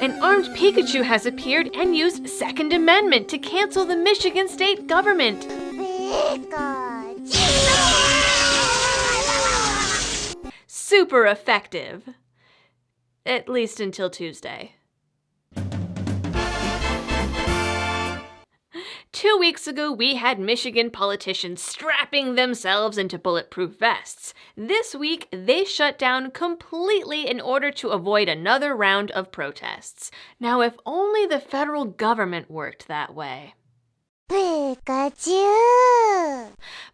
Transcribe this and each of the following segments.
An armed Pikachu has appeared and used Second Amendment to cancel the Michigan state government. Super effective. At least until Tuesday. 2 weeks ago, we had Michigan politicians strapping themselves into bulletproof vests. This week, they shut down completely in order to avoid another round of protests. Now, if only the federal government worked that way. Pikachu!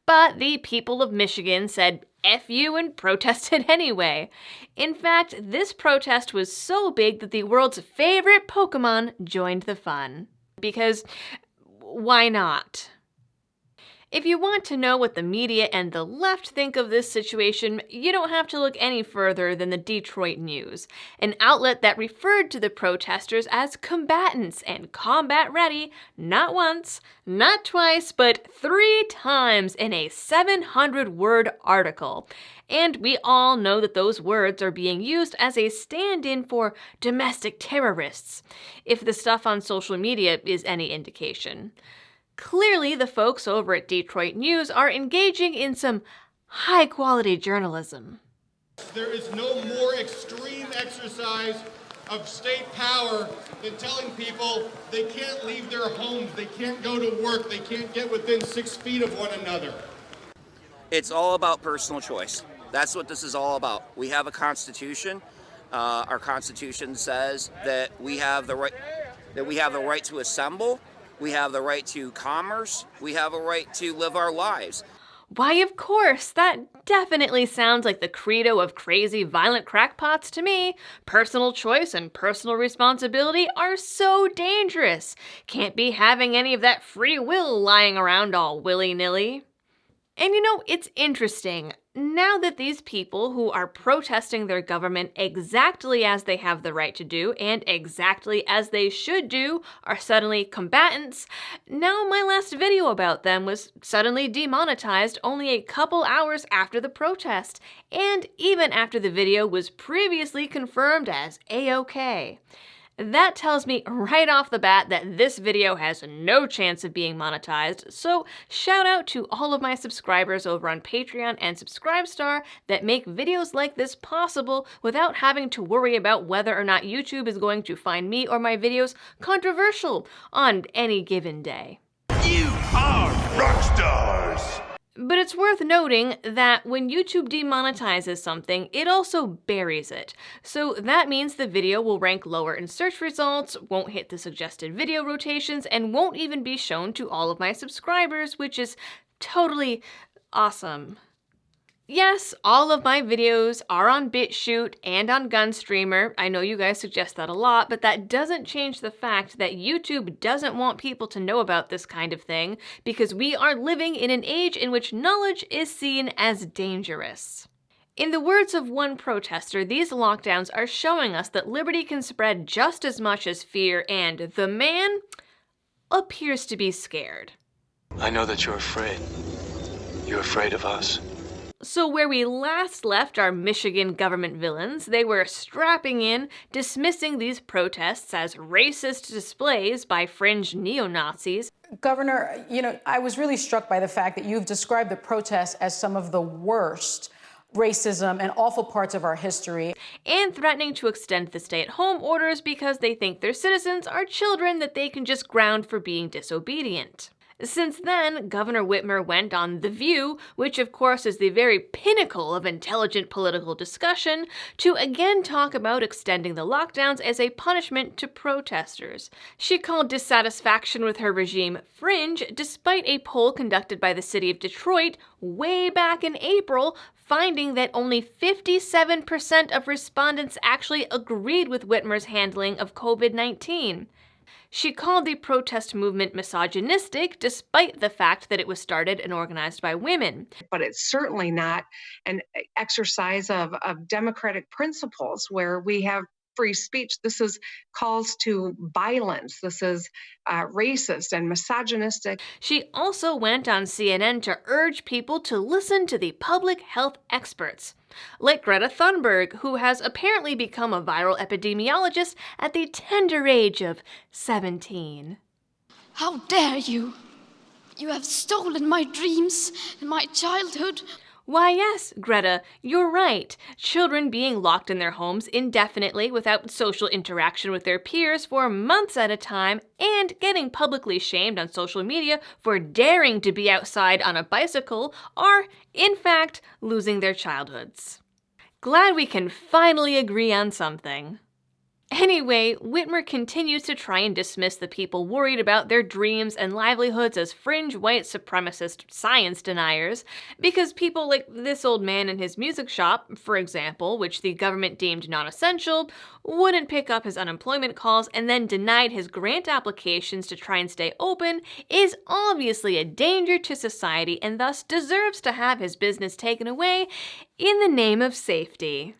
But the people of Michigan said F you and protested anyway. In fact, this protest was so big that the world's favorite Pokemon joined the fun. Because why not? If you want to know what the media and the left think of this situation, you don't have to look any further than the Detroit News, an outlet that referred to the protesters as combatants and combat ready not once, not twice, but 3 times in a 700-word article. And we all know that those words are being used as a stand-in for domestic terrorists, if the stuff on social media is any indication. Clearly, the folks over at Detroit News are engaging in some high-quality journalism. There is no more extreme exercise of state power than telling people they can't leave their homes, they can't go to work, they can't get within 6 feet of one another. It's all about personal choice. That's what this is all about. We have a constitution. Our constitution says that we have the right to assemble. We have the right to commerce. We have a right to live our lives. Why, of course, that definitely sounds like the credo of crazy, violent crackpots to me. Personal choice and personal responsibility are so dangerous. Can't be having any of that free will lying around all willy-nilly. And you know, it's interesting. Now that these people who are protesting their government exactly as they have the right to do and exactly as they should do are suddenly combatants, now my last video about them was suddenly demonetized only a couple hours after the protest, and even after the video was previously confirmed as A-OK. That tells me right off the bat that this video has no chance of being monetized, so shout out to all of my subscribers over on Patreon and Subscribestar that make videos like this possible without having to worry about whether or not YouTube is going to find me or my videos controversial on any given day. You are rock stars! But it's worth noting that when YouTube demonetizes something, it also buries it. So that means the video will rank lower in search results, won't hit the suggested video rotations, and won't even be shown to all of my subscribers, which is totally awesome. Yes, all of my videos are on BitChute and on Gunstreamer. I know you guys suggest that a lot, but that doesn't change the fact that YouTube doesn't want people to know about this kind of thing because we are living in an age in which knowledge is seen as dangerous. In the words of one protester, these lockdowns are showing us that liberty can spread just as much as fear, and the man appears to be scared. I know that you're afraid. You're afraid of us. So where we last left our Michigan government villains, they were strapping in, dismissing these protests as racist displays by fringe neo-Nazis. Governor, I was really struck by the fact that you've described the protests as some of the worst racism and awful parts of our history. And threatening to extend the stay-at-home orders because they think their citizens are children that they can just ground for being disobedient. Since then, Governor Whitmer went on The View, which of course is the very pinnacle of intelligent political discussion, to again talk about extending the lockdowns as a punishment to protesters. She called dissatisfaction with her regime fringe, despite a poll conducted by the city of Detroit way back in April, finding that only 57% of respondents actually agreed with Whitmer's handling of COVID-19. She called the protest movement misogynistic, despite the fact that it was started and organized by women. But it's certainly not an exercise of democratic principles where we have free speech. This is calls to violence. This is racist and misogynistic. She also went on CNN to urge people to listen to the public health experts, like Greta Thunberg, who has apparently become a viral epidemiologist at the tender age of 17. How dare you! You have stolen my dreams and my childhood. Why, yes, Greta, you're right. Children being locked in their homes indefinitely without social interaction with their peers for months at a time and getting publicly shamed on social media for daring to be outside on a bicycle are, in fact, losing their childhoods. Glad we can finally agree on something. Anyway, Whitmer continues to try and dismiss the people worried about their dreams and livelihoods as fringe white supremacist science deniers, because people like this old man in his music shop, for example, which the government deemed non-essential, wouldn't pick up his unemployment calls and then denied his grant applications to try and stay open, is obviously a danger to society and thus deserves to have his business taken away in the name of safety.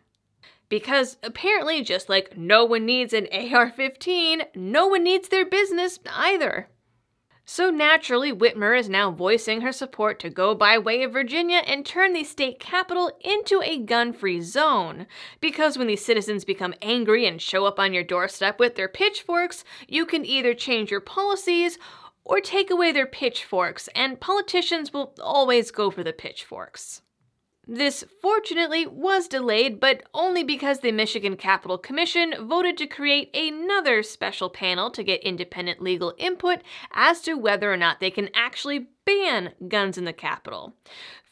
Because apparently, just like no one needs an AR-15, no one needs their business either. So naturally, Whitmer is now voicing her support to go by way of Virginia and turn the state capital into a gun-free zone. Because when the citizens become angry and show up on your doorstep with their pitchforks, you can either change your policies or take away their pitchforks, and politicians will always go for the pitchforks. This, fortunately, was delayed, but only because the Michigan Capitol Commission voted to create another special panel to get independent legal input as to whether or not they can actually ban guns in the Capitol.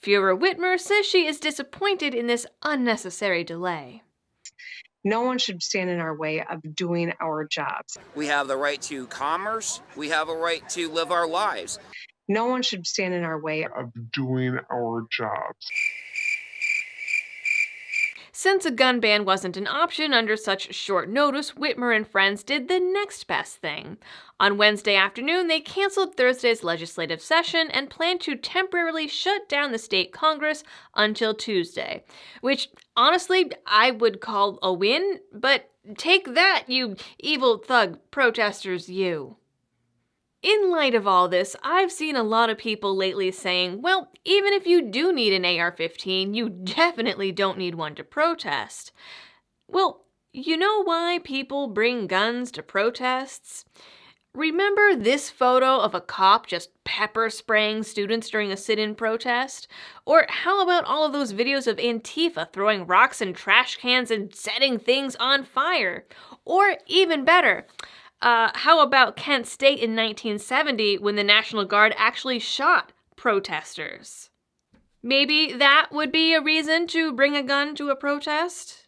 Führer Whitmer says she is disappointed in this unnecessary delay. No one should stand in our way of doing our jobs. We have the right to commerce. We have a right to live our lives. No one should stand in our way Of doing our jobs. Since a gun ban wasn't an option under such short notice, Whitmer and friends did the next best thing. On Wednesday afternoon, they canceled Thursday's legislative session and planned to temporarily shut down the state Congress until Tuesday, which, honestly, I would call a win, but take that, you evil thug protesters, you. In light of all this, I've seen a lot of people lately saying, well, even if you do need an AR-15, you definitely don't need one to protest. Well, you know why people bring guns to protests? Remember this photo of a cop just pepper spraying students during a sit-in protest? Or how about all of those videos of Antifa throwing rocks and trash cans and setting things on fire? Or even better, how about Kent State in 1970 when the National Guard actually shot protesters? Maybe that would be a reason to bring a gun to a protest?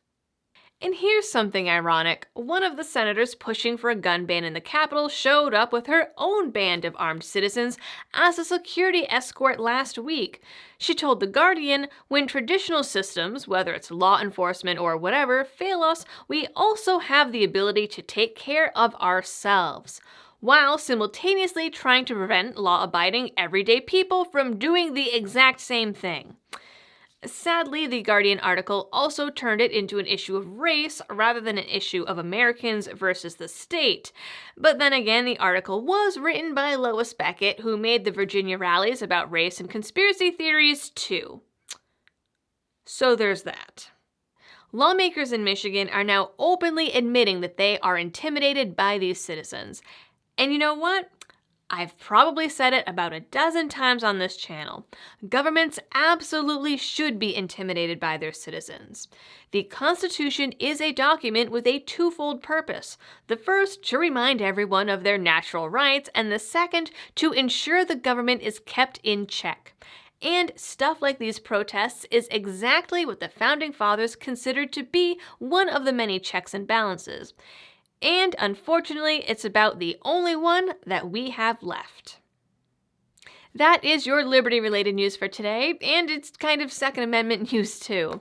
And here's something ironic. One of the senators pushing for a gun ban in the Capitol showed up with her own band of armed citizens as a security escort last week. She told The Guardian, when traditional systems, whether it's law enforcement or whatever, fail us, we also have the ability to take care of ourselves, while simultaneously trying to prevent law-abiding everyday people from doing the exact same thing. Sadly, the Guardian article also turned it into an issue of race rather than an issue of Americans versus the state. But then again, the article was written by Lois Beckett, who made the Virginia rallies about race and conspiracy theories too. So there's that. Lawmakers in Michigan are now openly admitting that they are intimidated by these citizens. And you know what? I've probably said it about a dozen times on this channel. Governments absolutely should be intimidated by their citizens. The Constitution is a document with a twofold purpose. The first, to remind everyone of their natural rights, and the second, to ensure the government is kept in check. And stuff like these protests is exactly what the Founding Fathers considered to be one of the many checks and balances. And unfortunately, it's about the only one that we have left. That is your Liberty-related news for today, and it's kind of Second Amendment news too.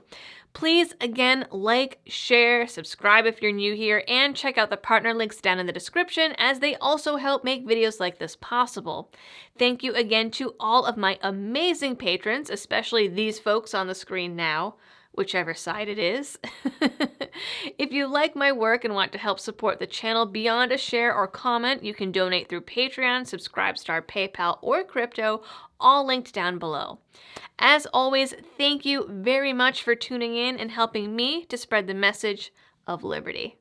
Please, again, like, share, subscribe if you're new here, and check out the partner links down in the description, as they also help make videos like this possible. Thank you again to all of my amazing patrons, especially these folks on the screen now. whichever side it is. If you like my work and want to help support the channel beyond a share or comment, you can donate through Patreon, Subscribestar, PayPal, or crypto, all linked down below. As always, thank you very much for tuning in and helping me to spread the message of liberty.